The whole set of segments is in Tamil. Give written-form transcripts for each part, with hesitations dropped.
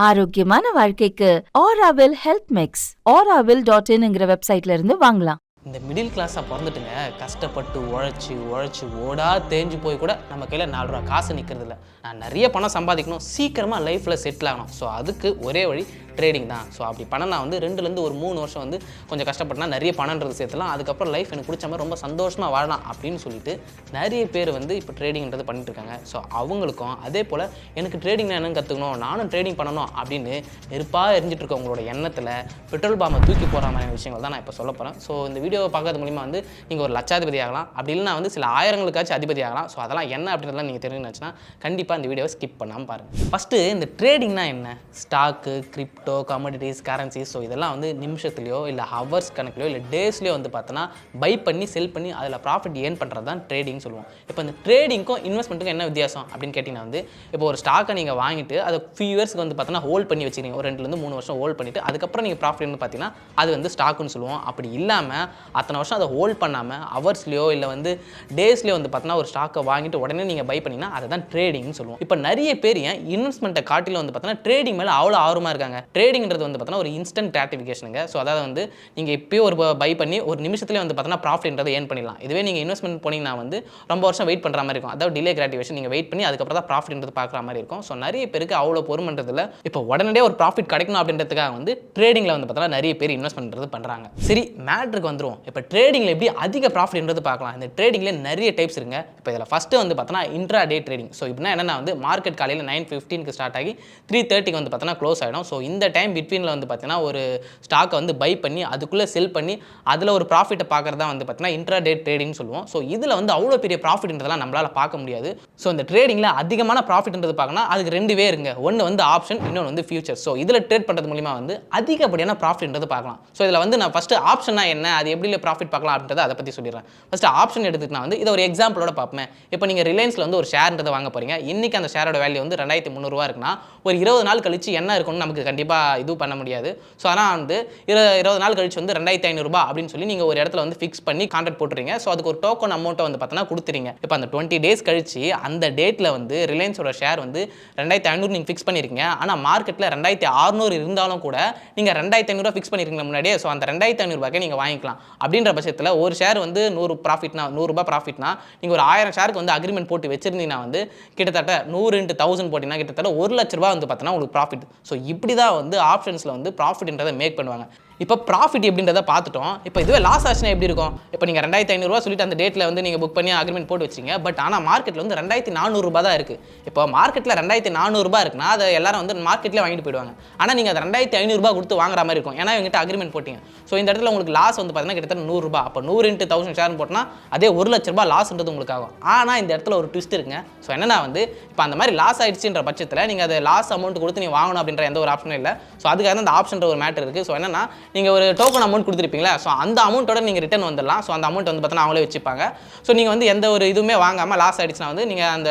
ஆரோக்கியமான வாழ்க்கைக்கு ஆராவில் ஹெல்த் மிக்ஸ் auravil.in வெப்சைட்ல இருந்து வாங்கலாம். இந்த மிடில் கிளாஸாக பிறந்துட்டுங்க கஷ்டப்பட்டு உழைச்சி ஓடா தேஞ்சு போய் கூட நம்ம கையில் 4 ரூபா காசு நிற்கிறதில்ல. நான் நிறைய பணம் சம்பாதிக்கணும், சீக்கிரமாக லைஃப்பில் செட்டில் ஆகணும். ஸோ அதுக்கு ஒரே வழி ட்ரேடிங் தான். ஸோ அப்படி பணம் நான் வந்து 2லேருந்து ஒரு 3 வருஷம் வந்து கொஞ்சம் கஷ்டப்பட்டனா நிறைய பணன்றது சேர்த்துலாம். அதுக்கப்புறம் லைஃப் எனக்கு பிடிச்ச மாதிரி ரொம்ப சந்தோஷமாக வாழலாம் அப்படின்னு சொல்லிட்டு நிறைய பேர் வந்து இப்போ ட்ரேடிங்கிறது பண்ணிட்டு இருக்காங்க. ஸோ அவங்களுக்கும் அதே போல் எனக்கு ட்ரேடிங்னா என்னன்னு கற்றுக்கணும், நானும் ட்ரேடிங் பண்ணணும் அப்படின்னு நெருப்பாக எரிஞ்சிட்டு இருக்க உங்களோட எண்ணத்தில் பெட்ரோல் பாம்பை தூக்கி போகிற மாதிரியான விஷயங்கள் தான் நான் இப்போ சொல்ல போகிறேன். ஸோ இந்த வீடியோவை பார்க்கறது மூலிமா வந்து நீங்கள் ஒரு லட்சாதிபதி ஆகலாம், அப்படி இல்லைனா வந்து சில ஆயிரங்களுக்காச்சும் அதிபதி ஆகலாம். ஸோ அதெல்லாம் என்ன அப்படின்றதெல்லாம் நீங்கள் தெரிஞ்சுச்சுன்னா கண்டிப்பாக இந்த வீடியோவை ஸ்கிப் பண்ணாமல் பாருங்கள். ஃபஸ்ட்டு இந்த ட்ரேடிங்னா என்ன? Stock, crypto, commodities, currencies, so இதெல்லாம் வந்து நிமிஷத்துலையோ இல்லை ஹவர்ஸ் கணக்குலையோ இல்லை டேஸ்லையோ வந்து பார்த்தோன்னா பை பண்ணி செல் பண்ணி அதில் ப்ராஃபிட் ஏர்ன் பண்ணுறது தான் ட்ரேடிங் சொல்லுவோம். இப்போ இந்த ட்ரேடிங்க்கும் இன்வெஸ்ட்மெண்ட்டுக்கும் என்ன வித்தியாசம் அப்படின்னு கேட்டிங்கன்னா வந்து இப்போ ஒரு ஸ்டாக்கை நீங்கள் வாங்கிட்டு அதை ஃபியூ இயர்ஸ்க்கு வந்து பார்த்தோன்னா ஹோல்ட் பண்ணி வச்சுக்கிறீங்க, ஒரு 2லேருந்து 3 வருஷம் ஹோல்ட் பண்ணிவிட்டு அதுக்கப்புறம் நீங்கள் ப்ராஃபிட் வந்து பார்த்தீங்கன்னா அது வந்து ஸ்டாக்குன்னு சொல்லுவோம். அப்படி இல்லாமல் அத்தனை வருஷம் அதை ஹோல்ட் பண்ணாமல் ஹவர்ஸ்லையோ இல்லை வந்து டேஸ்லையோ வந்து பார்த்தோன்னா ஒரு ஸ்டாக்கை வாங்கிட்டு உடனே நீங்கள் பை பண்ணிங்கன்னா அதை தான் ட்ரேடிங்னு சொல்லுவோம். இப்போ நிறைய பேர் ஏன் இன்வெஸ்ட்மெண்ட்டை காட்டிலும் வந்து பார்த்தோன்னா ட்ரேடிங் மேலே அவ்வளோ ஆர்வமாக இருக்காங்க. ட்ரேடிங்கிறது வந்து பார்த்தோன்னா ஒரு இன்ஸ்டன்ட் கிராட்டிஃபிகேஷனுங்க. ஸோ அதாவது வந்து நீங்கள் இப்போயே ஒரு பை பண்ணி ஒரு நிமிஷத்துலேயே வந்து பார்த்தோன்னா ப்ராஃபிட்ன்றதை ஏர்ன் பண்ணிடலாம். இதுவே நீங்கள் இன்வெஸ்ட்மெண்ட் போனீங்கன்னா வந்து ரொம்ப வருஷம் வெயிட் பண்ணுற மாதிரி இருக்கும். அதாவது டிலே கிராட்டிஃபிகேஷன், நீங்கள் வெயிட் பண்ணி அதுக்கப்புறம் தான் ப்ராஃபிட்ன்றது பார்க்குற மாதிரி இருக்கும். ஸோ நிறைய பேருக்கு அவ்வளோ பொறுமன்றதில்ல. இப்போ உடனடியே ஒரு ப்ராஃபிட் கிடைக்கணும் அப்படின்றதுக்காக வந்து ட்ரேடிங்கில் வந்து பார்த்தோன்னா நிறைய பேர் இன்வெஸ்ட் பண்ணுறது பண்ணுறாங்க. சரி, மேட்ருக்கு வந்துடும். இப்போ ட்ரேடிங்கில் எப்படி அதிக ப்ராஃபிட்ன்றது பார்க்கலாம். இந்த ட்ரேடிங்கில் நிறைய டைப்ஸ் இருங்க. இப்போ இதில் ஃபஸ்ட்டு வந்து பார்த்தோன்னா இன்ட்ரா டே ட்ரேடிங். ஸோ இப்படின்னா என்னென்னா வந்து மார்க்கெட் காலையில் 9:15 ஸ்டார்ட் ஆகி 3:30 வந்து பார்த்தோன்னா க்ளோஸ் ஆகிடும். ஸோ இந்த டைம் பிட்வீனில் வந்து பார்த்தீங்கன்னா ஒரு ஸ்டாக்கை வந்து பை பண்ணி அதுக்குள்ளே செல் பண்ணி அதில் ஒரு ப்ராஃபிட்டை பார்க்குறதா வந்து பார்த்தீங்கன்னா இன்ட்ரா டே ட்ரேடிங்னு சொல்லுவோம். ஸோ இதில் வந்து அவ்வளோ பெரிய ப்ராஃபிட்ன்றதெல்லாம் நம்மளால் பார்க்க முடியாது. ஸோ இந்த ட்ரேடிங்கில் அதிகமான ப்ராஃபிட்ன்றது பார்க்கணும், அதுக்கு 2 வே இருங்க. ஒன்று வந்து ஆப்ஷன், இன்னொன்று வந்து ஃபியூச்சர். ஸோ இதில் ட்ரேட் பண்ணுறது மூலிமா வந்து அதிகப்படியான ப்ராஃபிட்ன்றது பார்க்கலாம். ஸோ இதில் வந்து நான் ஃபஸ்ட்டு ஆப்ஷனா என்ன, அது எப்படி ப்ராஃபிட் பார்க்கலாம் அப்படின்றத அதை பற்றி சொல்லிடுறேன். ஃபஸ்ட்டு ஆப்ஷன் எடுத்துக்கிட்டா வந்து இதை ஒரு எக்ஸாம்பிளோட பார்ப்பேன். இப்போ நீங்கள் ரிலையன்ஸில் வந்து ஒரு ஷேர்ன்றதை வாங்க போகிறீங்க. இன்றைக்கி அந்த ஷேரோட வேல்யூ வந்து 2300 இருக்குன்னா ஒரு 20 நாள் கழிச்சு என்ன இருக்குன்னு நமக்கு கண்டிப்பாக இது பண்ண முடியாது. ஸோ ஆனால் வந்து 20 நாள் கழிச்சு வந்து 2500 அப்படின்னு சொல்லி நீங்கள் ஒரு இடத்துல வந்து ஃபிக்ஸ் பண்ணி கான்ட்ராக்ட் போட்டுறீங்க. ஸோ அதுக்கு ஒரு டோக்கன் அமௌண்ட்டை வந்து பார்த்தோன்னா கொடுத்துறீங்க. இப்போ அந்த 20 டேஸ் கழிச்சு அந்த டேட்டில் வந்து ரிலையன்ஸோட ஷேர் வந்து 2500 நீங்கள் ஃபிக்ஸ் பண்ணியிருக்கீங்க. ஆனால் மார்க்கெட்டில் 2600 இருந்தாலும் கூட நீங்கள் 2500 ஃபிக்ஸ் பண்ணியிருக்கீங்க முன்னாடியே. ஸோ அந்த 2500 நீங்கள் வாங்கிக்கலாம். அப்படின்ற பட்சத்தில் ஒரு ஷேர் வந்து 100 ப்ராஃபிட்னா ₹100 நீங்கள் ஒரு 1000 ஷேருக்கு வந்து அக்ரிமெண்ட் போட்டு வச்சிருந்தீங்கன்னா வந்து கிட்டத்தட்ட 100 × 1000 போட்டிங்கன்னா கிட்டத்தட்ட ₹1,00,000 வந்து பார்த்தோன்னா உங்களுக்கு ப்ராஃபிட். ஸோ இப்படி தான் வந்து ஆப்ஷன்ஸில் வந்து ப்ராஃபிட்ன்றதை மேக் பண்ணுவாங்க. இப்போ ப்ராஃபிட் எப்படின்றத பார்த்துட்டோம். இப்போ இதுவே லாஸ் ஆச்சுன்னா எப்படி இருக்கும்? இப்போ நீங்கள் 2500 சொல்லிட்டு அந்த டேட்டில் வந்து நீங்கள் புக் பண்ணி அக்ரிமெண்ட் போட்டு வச்சிங்க. பட் ஆனால் மார்க்கெட்டில் வந்து ₹2400 தான் இருக்குது. இப்போ மார்க்கெட்டில் ₹2400 இருக்குன்னா அதை எல்லாரும் வந்து மார்க்கெட்லேயே வாங்கிட்டு போயிடுவாங்க. ஆனால் நீங்கள் அதை ₹2500 கொடுத்து வாங்குற மாதிரி இருக்கும், ஏன்னா இவங்ககிட்ட அக்ரிமெண்ட் போட்டிங்க. ஸோ இந்த இடத்துல உங்களுக்கு லாஸ் வந்து பார்த்தீங்கன்னா கிட்டத்தட்ட ₹100. அப்போ 100 × 1000 ஷேர்னு போட்டோன்னா அதே ₹1,00,000 லாஸ்ன்றது உங்களுக்கு ஆகும். ஆனால் இந்த இடத்துல ஒரு ட்விஸ்ட் இருக்குங்க. ஸோ என்னன்னா வந்து இப்போ அந்த மாதிரி லாஸ் ஆயிடுச்சுன்ற பட்சத்தில் நீங்கள் அதை லாஸ் அமௌண்ட் கொடுத்து நீங்கள் வாங்கணும் அப்படின்ற எந்த ஒரு ஆப்ஷனும் இல்லை. ஸோ அதுக்காக அந்த ஆப்ஷன்ற ஒரு மேட்டர் இருக்குது. ஸோ என்னன்னா நீங்கள் ஒரு டோக்கன் அமௌண்ட் கொடுத்துருப்பீங்களா, ஸோ அந்த அமௌண்ட்டோட நீங்கள் ரிட்டர்ன் வந்துடலாம். ஸோ அந்த அமௌண்ட் வந்து பார்த்தீங்கன்னா அவங்களே வச்சுப்பாங்க. ஸோ நீங்கள் வந்து எந்த ஒரு இதுவுமே வாங்காமல் லாஸ் ஆகிடுச்சுன்னா வந்து நீங்கள் அந்த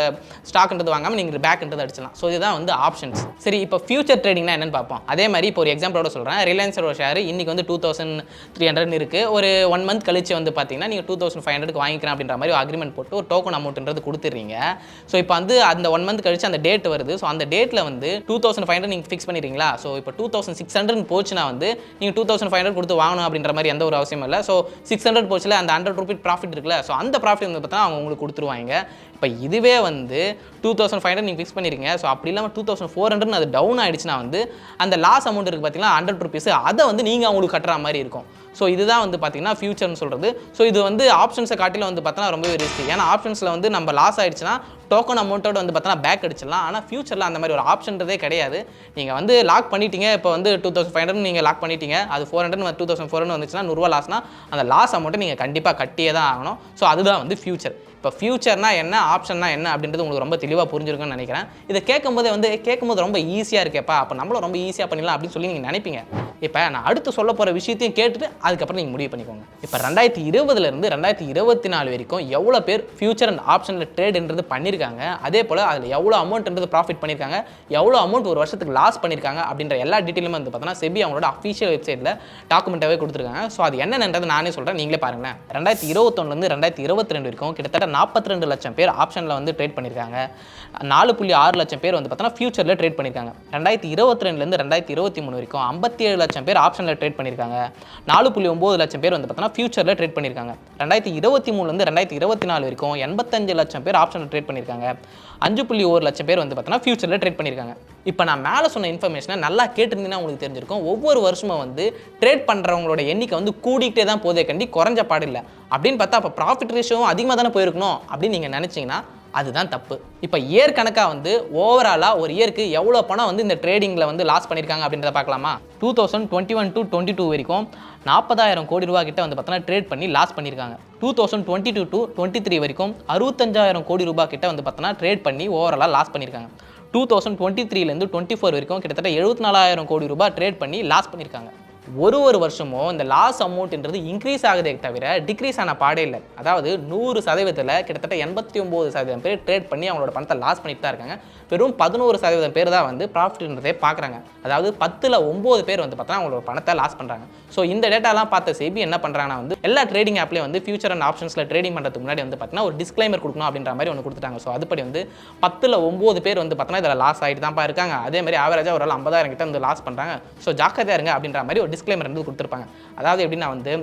ஸ்டாக்ன்றது வாங்காமல் நீங்கள் பேக்ன்றது அடிச்சிடலாம். ஸோ இதுதான் வந்து ஆப்ஷன்ஸ். சரி, இப்போ ஃபியூச்சர் ட்ரேடிங்னா என்னன்னு பார்ப்போம். அதே மாதிரி இப்போ ஒரு எக்ஸாம்பிளோட சொல்கிறேன். ரிலையன்ஸோட ஷேர் இன்றைக்கி வந்து 2300 இருக்குது. ஒரு 1 மந்த் கழிச்சு வந்து பார்த்தீங்கன்னா நீங்கள் 2500 வாங்கிக்கிறேன் அப்படின்ற மாதிரி அக்ரிமெண்ட் போட்டு ஒரு டோக்கன் அமௌண்ட்ன்றது கொடுத்துறீங்க. ஸோ இப்போ வந்து அந்த 1 மந்த் கழிச்சு அந்த டேட் வருது. ஸோ அந்த டேட்டில் வந்து 2500 நீங்கள் ஃபிக்ஸ் பண்ணிடுறீங்களா. ஸோ இப்போ 2600 போச்சுன்னா வந்து நீங்கள் 2500 கொடுத்து வாங்கணும் அப்படின்ற மாதிரி எந்த ஒரு அவசியம் இல்லை. ஸோ 600 போச்சுல, அந்த ₹100 ப்ராஃபிட் இருக்குல்ல, ஸோ அந்த ப்ராஃபிட் வந்து பார்த்தா அவங்க உங்களுக்கு கொடுத்துருவாங்க. இப்போ இதுவே வந்து 2500 நீங்கள் ஃபிக்ஸ் பண்ணியிருக்கீங்க. ஸோ அப்படி இல்லாமல் 2400 அது டவுன் ஆகிடுச்சுன்னா வந்து அந்த லாஸ் அமௌண்ட் இருக்குது பார்த்தீங்கன்னா ₹100, அதை வந்து நீங்கள் அவங்களுக்கு கட்டுற மாதிரி இருக்கும். ஸோ இதுதான் வந்து பார்த்தீங்கன்னா ஃபியூச்சர்னு சொல்கிறது. ஸோ இது வந்து ஆப்ஷன்ஸை காட்டிலும் வந்து பார்த்தோன்னா ரொம்பவே ரிஸ்க். ஏன்னா ஆப்ஷன்ஸில் வந்து நம்ம லாஸ் ஆகிடுச்சுன்னா டோக்கன் அமௌண்ட்டோட வந்து பார்த்தோன்னா பேக் அடிச்சிடலாம். ஆனால் ஃபியூச்சரில் அந்த மாதிரி ஒரு ஆப்ஷன்றதே கிடையாது. நீங்கள் வந்து லாக் பண்ணிட்டீங்க. இப்போ வந்து 2500 நீங்கள் லாக் பண்ணிட்டீங்க. அது 400 2400 வந்துச்சுன்னா ₹100 லாஸ்னா அந்த லாஸ் அமௌண்ட்டை நீங்கள் கண்டிப்பாக கட்டியே தான் ஆகணும். ஸோ அதுதான் வந்து ஃபியூச்சர். இப்போ ஃபியூச்சர்னா என்ன, ஆப்ஷன்னா என்ன அப்படின்றது உங்களுக்கு ரொம்ப தெளிவாக புரிஞ்சிருக்குன்னு நினைக்கிறேன். இதை கேட்கும்போது ரொம்ப ஈஸியாக இருக்கேப்பா, அப்போ நம்மளும் ரொம்ப ஈஸியாக பண்ணிடலாம் அப்படின்னு சொல்லி நீங்கள் நினைப்பீங்க. இப்போ நான் அடுத்து சொல்ல போகிற விஷயத்தையும் கேட்டுட்டு அதுக்கப்புறம் நீங்கள் முடிவு பண்ணிக்கோங்க. இப்போ 2020 2024 வரைக்கும் எவ்வளோ பேர் ஃபியூச்சர் அண்ட் ஆப்ஷனில் ட்ரேடுன்றது பண்ணியிருக்காங்க பண்ணியிருக்காங்க, அதே போல் அதில் எவ்வளோ அமௌண்ட்ன்றது ப்ராஃபிட் பண்ணியிருக்காங்க, எவ்வளோ அமௌண்ட் ஒரு வருஷத்துக்கு லாஸ் பண்ணியிருக்காங்க அப்படின்ற எல்லா டீட்டெயிலுமே வந்து பார்த்தோன்னா செபி அவங்களோட அஃபீஷியல் வெப்சைட்டில் டாக்குமெண்ட்டாகவே கொடுத்துருக்காங்க. ஸோ அது என்னென்னது நானே சொல்கிறேன், நீங்களே பாருங்களேன். 2021 2022 வரைக்கும் கிட்டத்தட்ட 42 லட்சம் பேர் ஆப்ஷனில் வந்து ட்ரேட் பண்ணியிருக்காங்க. 4.6 லட்சம் பேர் வந்து பார்த்தோன்னா ஃபியூச்சரில் ட்ரேட் பண்ணியிருக்காங்க. 2022 2023 வரைக்கும் 57 லட்சம் பேர் ஆப்ஷனில் ட்ரேட் பண்ணியிருக்காங்க. 4.9 லட்சம் பேர் வந்து பார்த்தோன்னா ஃபியூச்சரில் ட்ரேட் பண்ணியிருக்காங்க. 2023 2024 வரைக்கும் 85 லட்சம் பேர் ஆப்ஷனில் ட்ரேட் பண்ணியிருக்காங்க. 5.1 லட்சம் பேர் வந்து பார்த்தோன்னா ஃபியூச்சரில் ட்ரேட் பண்ணியிருக்காங்க. இப்போ நான் மேலே சொன்ன இன்ஃபர்மேஷனை நல்லா கேட்டிருந்தீங்கன்னா உங்களுக்கு தெரிஞ்சிருக்கும். ஒவ்வொரு வருஷமும் வந்து ட்ரேட் பண்ணுறவங்களோட எண்ணிக்கை வந்து கூடிக்கிட்டே தான் போதே கண்டி குறைஞ்ச பாடு இல்லை அப்படின்னு பார்த்தா அப்போ ப்ராஃபிட் ரேஷியோவும் அதிகமாக தானே போயிருக்கணும் அப்படின்னு நீங்கள் நினச்சிங்கன்னா அதுதான் தப்பு. இப்போ இயர் கணக்காக வந்து ஓவராலாக ஒரு இயருக்கு எவ்வளோ பணம் வந்து இந்த ட்ரேடிங்கில் வந்து லாஸ் பண்ணியிருக்காங்க அப்படின்றத பார்க்கலாமா. 2021 to 22 வரைக்கும் 40,000 கோடி ரூபா கிட்ட வந்து பார்த்தோன்னா ட்ரேட் பண்ணி லாஸ் பண்ணியிருக்காங்க. 2022 to 23 வரைக்கும் 65,000 கோடி ரூபா கிட்ட வந்து பார்த்தோன்னா ட்ரேட் பண்ணி ஓவராலாக லாஸ் பண்ணியிருக்காங்க. 2023 24 வரைக்கும் கிட்டத்தட்ட 74,000 கோடி ரூபாய் ட்ரேட் பண்ணி லாஸ் பண்ணியிருக்காங்க. ஒரு வருஷமும் இந்த லாஸ் அமௌண்ட்ன்றது இன்க்ரீஸ் ஆகுதே தவிர டிக்ரீஸ் ஆன பாடே இல்லை. அதாவது 100% கிட்டத்தட்ட 89% பேர் ட்ரேட் பண்ணி அவங்களோட பணத்தை லாஸ் பண்ணிட்டு தான் இருக்காங்க. வெறும் 11% பேர் தான் வந்து ப்ராஃபிட்ன்றதே பார்க்குறாங்க. அதாவது 10ல் 9 பேர் வந்து பார்த்தா அவங்களோட பணத்தை லாஸ் பண்ணுறாங்க. ஸோ இந்த டேட்டாலாம் பார்த்த செபி என்ன பண்ணுறாங்கன்னா வந்து எல்லா ட்ரேடிங் ஆப்லேயும் வந்து ஃபியூச்சர் அண்ட் ஆப்ஷன்ஸில் ட்ரேடிங் பண்ணுறதுக்கு முன்னாடி வந்து பார்த்தீங்கன்னா ஒரு டிஸ்க்ளைமர் கொடுக்கணும் அப்படின்ற மாதிரி ஒன்று கொடுத்துட்டாங்க. ஸோ அதுபடி வந்து 10ல் 9 பேர் வந்து பார்த்தீங்கன்னா இதில் லாஸ் ஆகிட்டு தான் இருக்காங்க. அதே மாதிரி ஆவரேஜாக ஒரு 50,000 கிட்ட வந்து லாஸ் பண்ணுறாங்க. ஸோ ஜாக்கிரதையா இருங்க அப்படின்ற மாதிரி ஒரு டிஸ்க்ளைமர் வந்து கொடுத்துருப்பாங்க. அதாவது எப்படின்னா வந்து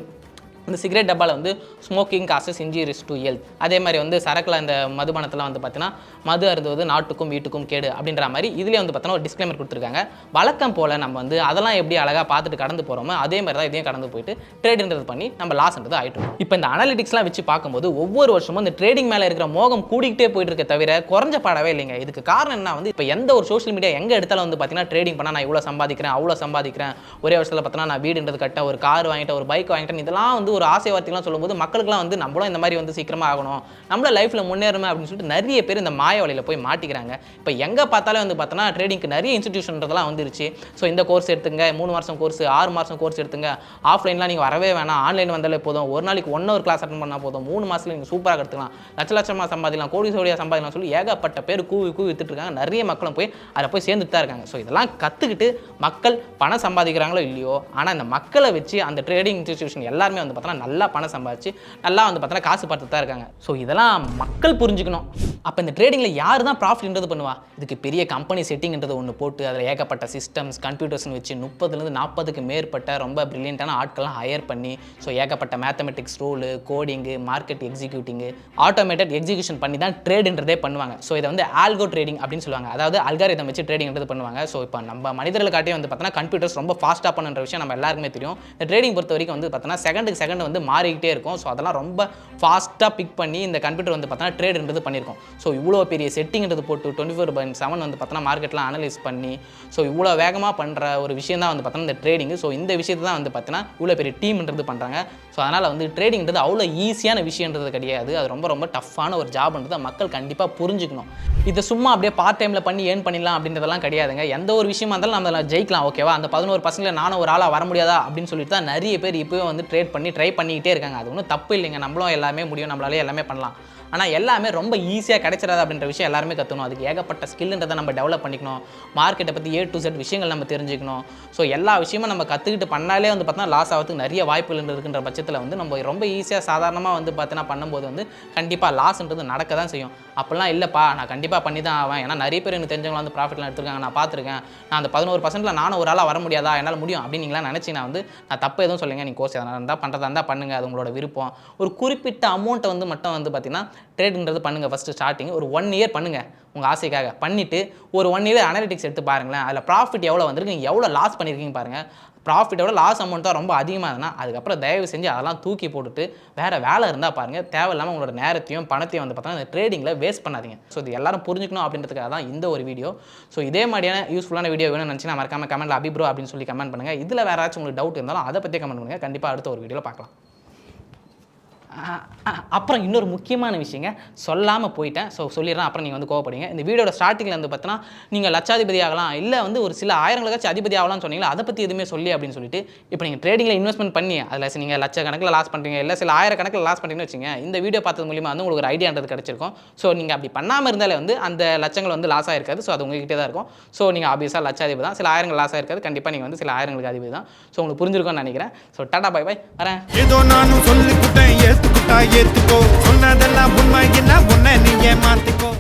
இந்த சிகரெட் டப்பாவில் வந்து smoking causes injurious to health, அதே மாதிரி வந்து சரக்கில் இந்த மதுபானத்தில் வந்து பார்த்தீங்கன்னா மது அருந்துவது நாட்டுக்கும் வீட்டுக்கும் கேடு அப்படின்ற மாதிரி இதுலேயே வந்து பார்த்தீங்கன்னா ஒரு டிஸ்க்ளைமர் கொடுத்துருக்காங்க. வழக்கம் போல் நம்ம வந்து அதெல்லாம் எப்படி அழகாக பார்த்துட்டு கடந்து போகிறோமோ அதே மாதிரி தான் இதையும் கடந்து போயிட்டு ட்ரேடுன்றது பண்ணி நம்ம லாஸ்ன்றது ஆகிட்டு. இப்போ இந்த அனாலிட்டிக்ஸ்லாம் வச்சு பார்க்கும்போது ஒவ்வொரு வருஷமும் இந்த ட்ரேடிங் மேலே இருக்கிற மோகம் கூடிக்கிட்டே போயிட்டு இருக்க தவிர குறைஞ்ச பாடவே இல்லைங்க. இதுக்கு காரணம் என்ன வந்து இப்போ எந்த ஒரு சோஷியல் மீடியா எங்கே எடுத்தாலும் வந்து பார்த்தீங்கன்னா ட்ரேடிங் பண்ணால் நான் இவ்வளோ சம்பாதிக்கிறேன் அவ்வளோ சம்பாதிக்கிறேன், ஒரே வருஷத்தில் பார்த்தீங்கன்னா நான் வீடுன்றது கட்ட ஒரு கார் வாங்கிட்டேன் ஒரு பைக் வாங்கிட்டேன், இதெல்லாம் வந்து ஒரு ஆசை வார்த்தைலாம் சொல்லும்போது மக்களுக்குலாம் வந்து நம்மளும் இந்த மாதிரி வந்து சீக்கிரமாக ஆகணும், நம்மள லைஃப்பில் முன்னேறணும் அப்படின்னு சொல்லிட்டு நிறைய பேர் இந்த மாய வலையில் போய் மாட்டிக்கிறாங்க. இப்போ எங்கே பார்த்தாலே வந்து பார்த்தோன்னா ட்ரேடிங்க்கு நிறைய இன்ஸ்டிடியூஷன்றதெல்லாம் வந்துருச்சு. ஸோ இந்த கோர்ஸ் எடுத்துங்க, 3 மாதம் கோர்ஸ் 6 மாதம் கோர்ஸ் எடுத்துங்க, ஆஃப்லைன்லாம் நீங்கள் வரவே வேணாம், ஆன்லைன் வந்தாலே போதும், ஒரு நாளைக்கு 1 hour கிளாஸ் அட்டன் பண்ணால் போதும், 3 மாதத்தில் நீங்கள் சூப்பராக எடுத்துக்கலாம், லட்சமாக சம்பாதிக்கலாம், கோடியாக சம்பாதிக்கலாம் சொல்லி ஏகப்பட்ட பேர் கூவி வித்துட்டு இருக்காங்க. நிறைய மக்களும் போய் அதில் போய் சேர்ந்துட்டு தான் இருக்காங்க. ஸோ இதெல்லாம் கற்றுக்கிட்டு மக்கள் பணம் சம்பாதிக்கிறாங்களோ இல்லையோ, ஆனால் இந்த மக்களை வச்சு அந்த ட்ரேடிங் இன்ஸ்டிடியூஷன் எல்லாருமே வந்து பார்த்தோன்னா நல்லா பணம் சம்பாதிச்சு நல்லா வந்து பார்த்தோன்னா காசு பார்த்து தான் இருக்காங்க. ஸோ இதெல்லாம் மக்கள் புரிஞ்சுக்கணும். அப்போ இந்த ட்ரேடிங்கில் யார் தான் ப்ராஃபிட்ன்றது பண்ணுவா? இதுக்கு பெரிய கம்பெனி செட்டிங்ன்றது ஒன்று போட்டு அதில் ஏகப்பட்ட சிஸ்டம்ஸ் கம்ப்யூட்டர்ஸ்னு வச்சு 30லேருந்து 40க்கு மேற்பட்ட ரொம்ப பிரில்லியண்டான ஆட்கள்லாம் ஹையர் பண்ணி ஸோ ஏகப்பட்ட mathematics role coding market executing automated execution பண்ணி தான் ட்ரேடுன்றதே பண்ணுவாங்க. ஸோ இதை வந்து ஆல்கோ ட்ரேடிங் அப்படின்னு சொல்லுவாங்க. அதாவது அல்காரிதம் வச்சு ட்ரேடிங்ன்றது பண்ணுவாங்க. ஸோ இப்போ நம்ம மனிதர்களுக்காட்டே வந்து பார்த்தோன்னா கம்ப்யூட்டர்ஸ் ரொம்ப ஃபாஸ்ட்டாக பண்ணுற விஷயம் நம்ம எல்லாருக்குமே தெரியும். இந்த ட்ரேடிங் பொறுத்த வரைக்கும் வந்து பார்த்தோன்னா செகண்டுக்கு செகண்ட் வந்து மாறிக்கிட்டே இருக்கும். ஸோ அதெல்லாம் ரொம்ப ஃபாஸ்ட்டாக பிக் பண்ணி இந்த கம்ப்யூட்டர் வந்து பார்த்தோன்னா ட்ரேடுன்றது பண்ணியிருக்கோம். ஸோ இவ்வளோ பெரிய செட்டிங்கிறது போட்டு 24/7 வந்து பார்த்தோன்னா மார்க்கெட்லாம் அனலைஸ் பண்ணி ஸோ இவ்வளோ வேகமாக பண்ணுற ஒரு விஷயம் தான் வந்து பார்த்தோன்னா இந்த ட்ரேடிங். ஸோ இந்த விஷயத்தை தான் வந்து பார்த்தோன்னா இவ்வளோ பெரிய டீம்ன்றது பண்ணுறாங்க. ஸோ அதனால் வந்து ட்ரேடிங்கிறது அவ்வளோ ஈஸியான விஷயன்றது கிடையாது. அது ரொம்ப ரொம்ப டஃப்பான ஒரு ஜாப்ன்றதை மக்கள் கண்டிப்பாக புரிஞ்சுக்கணும். இதை சும்மா அப்படியே பார்ட் டைமில் பண்ணி ஏர்ன் பண்ணிடலாம் அப்படின்றதெல்லாம் கிடையாதுங்க. எந்த ஒரு விஷயமா இருந்தாலும் நம்ம ஜெயிக்கலாம், ஓகேவா? அந்த 11% நானும் ஒரு ஆளாக வர முடியாதா அப்படின்னு சொல்லிட்டு தான் நிறைய பேர் இப்போவே வந்து ட்ரேட் பண்ணி ட்ரை பண்ணிக்கிட்டே இருக்காங்க. அது ஒன்றும் தப்பு இல்லைங்க, நம்மளும் எல்லாமே முடியும், நம்மளாலே எல்லாமே பண்ணலாம். ஆனால் எல்லாமே ரொம்ப ஈஸியாக கிடைச்சிடாது அப்படின்ற விஷயம் எல்லாருமே கற்றுக்கணும். அதுக்கு ஏகப்பட்ட ஸ்கில்ன்றதை நம்ம டெவலப் பண்ணிக்கணும். மார்க்கெட்டை பற்றி A to Z விஷயங்கள் நம்ம தெரிஞ்சுக்கணும். ஸோ எல்லா விஷயமும் நம்ம கற்றுக்கிட்டு பண்ணாலே வந்து பார்த்தோன்னா லாஸ் ஆகிறதுக்கு நிறைய வாய்ப்புகள் இருக்குன்ற பட்சத்தில் வந்து நம்ம ரொம்ப ஈஸியாக சாதாரணமாக வந்து பார்த்தோன்னா பண்ணும்போது வந்து கண்டிப்பாக லாஸ்ன்றது நடக்க தான் செய்யும். அப்படிலாம் இல்லைப்பா நான் கண்டிப்பாக பண்ணி தான் ஆவேன், ஏன்னா நிறைய பேர் எனக்கு தெரிஞ்சவங்க வந்து ப்ராஃபிட்லாம் எடுத்துருக்காங்க, நான் பார்த்துருக்கேன், நான் அந்த 11%ல் நானும் ஒரு ஆளாக வர முடியாதா, என்னால் முடியும் அப்படின்னு நீங்களாம் நினச்சிங்கன்னா வந்து நான் தப்பு எதுவும் சொல்லுங்கள், நீங்கள் கோர்ஸ் எதனா இருந்தால் பண்ணுறதா இருந்தால் பண்ணுங்கள், அது உங்களோட விருப்பம். ஒரு குறிப்பிட்ட அமௌண்ட்டை வந்து மட்டும் வந்து பார்த்தீங்கன்னா ட்ரேடுன்றது பண்ணுங்கள். ஃபஸ்ட்டு ஸ்டார்டிங் ஒரு 1 year பண்ணுங்கள் உங்கள் ஆசைக்காக. பண்ணிவிட்டு ஒரு 1 year அனாலிட்டிக்ஸ் எடுத்து பாருங்களேன். அதில் ப்ராஃபிட் எவ்வளோ வந்திருக்கு, நீங்கள் எவ்வளோ லாஸ் பண்ணியிருக்கீங்க பாருங்கள். ப்ராஃபிட்டோட லாஸ் அமௌண்ட் தான் ரொம்ப அதிகமாக இருந்ததுன்னா அதுக்கப்புறம் தயவு செஞ்சு அதெல்லாம் தூக்கி போட்டுட்டு வேறு வேலை இருந்தால் பாருங்கள். தேவையில்லாமல் உங்களோட நேரத்தையும் பணத்தையும் வந்து பார்த்தா அந்த ட்ரேடிங்கில் வேஸ்ட் பண்ணாதீங்க. ஸோ இது எல்லாரும் புரிஞ்சுக்கணும் அப்படின்றதுக்காக தான் இந்த ஒரு வீடியோ. ஸோ இதே மாதிரியான யூஸ்ஃபுல்லான வீடியோ வேணும்னு நினச்சினா மறக்காமல் கமெண்ட்டில் அபிப்ரோ அப்படின்னு சொல்லி கமெண்ட் பண்ணுங்கள். இதில் வேறு ஏதாச்சும் உங்களுக்கு டவுட் இருந்தாலும் அதை பற்றி கமெண்ட் பண்ணுங்கள். கண்டிப்பாக அடுத்த ஒரு வீடியோவில் பார்க்கலாம். அப்புறம் இன்னொரு முக்கியமான விஷயங்க சொல்லாமல் போயிட்டேன். ஸோ சொல்லிடுறேன், அப்புறம் நீங்கள் வந்து கோவப்படுவீங்க. இந்த வீடியோட ஸ்டார்டிங்கில் வந்து பார்த்தோன்னா நீங்கள் லட்சாதிபதி ஆகலாம், இல்லை வந்து ஒரு சில ஆயிரங்களுக்காச்சும் அதிபதி ஆகலாம்னு சொன்னீங்களா, அதை பற்றி எதுவுமே சொல்லி அப்படின்னு சொல்லிட்டு இப்போ நீங்கள் ட்ரேடிங்கில் இன்வெஸ்ட்மெண்ட் பண்ணி அதில் நீங்கள் லட்சக்கணக்கில் லாஸ் பண்ணுறீங்க, இல்லை சில ஆயிரக்கணக்கில் லாஸ் பண்ணுறீங்கன்னு வச்சுங்க, இந்த வீடியோ பார்த்தது மூலியமாக வந்து உங்களுக்கு ஒரு ஐடியான்றது கிடச்சிருக்கும். ஸோ நீங்கள் அப்படி பண்ணாமல் இருந்தாலே வந்து அந்த லட்சங்கள் வந்து லாஸ் ஆகிருக்காது. ஸோ அது உங்ககிட்டே தான் இருக்கும். ஸோ நீங்கள் ஆப்வியஸாக லட்சாதிபதி தான். சில ஆயிரங்கள் லாஸ் ஆகிருக்காது, கண்டிப்பாக நீங்கள் வந்து சில ஆயிரங்களுக்கு அதிபதி தான். ஸோ உங்களுக்கு புரிஞ்சிருக்கும்னு நினைக்கிறேன். ஸோ டாடா பை பை, வரேன். ஏதோ நானும் சொல்லிக்கிட்டேன், ஏத்துக்கிட்டா ஏத்துக்கோ, சொன்னதெல்லாம் உண்மை என்ன, உன்னை நீ ஏமாத்திக்கோ.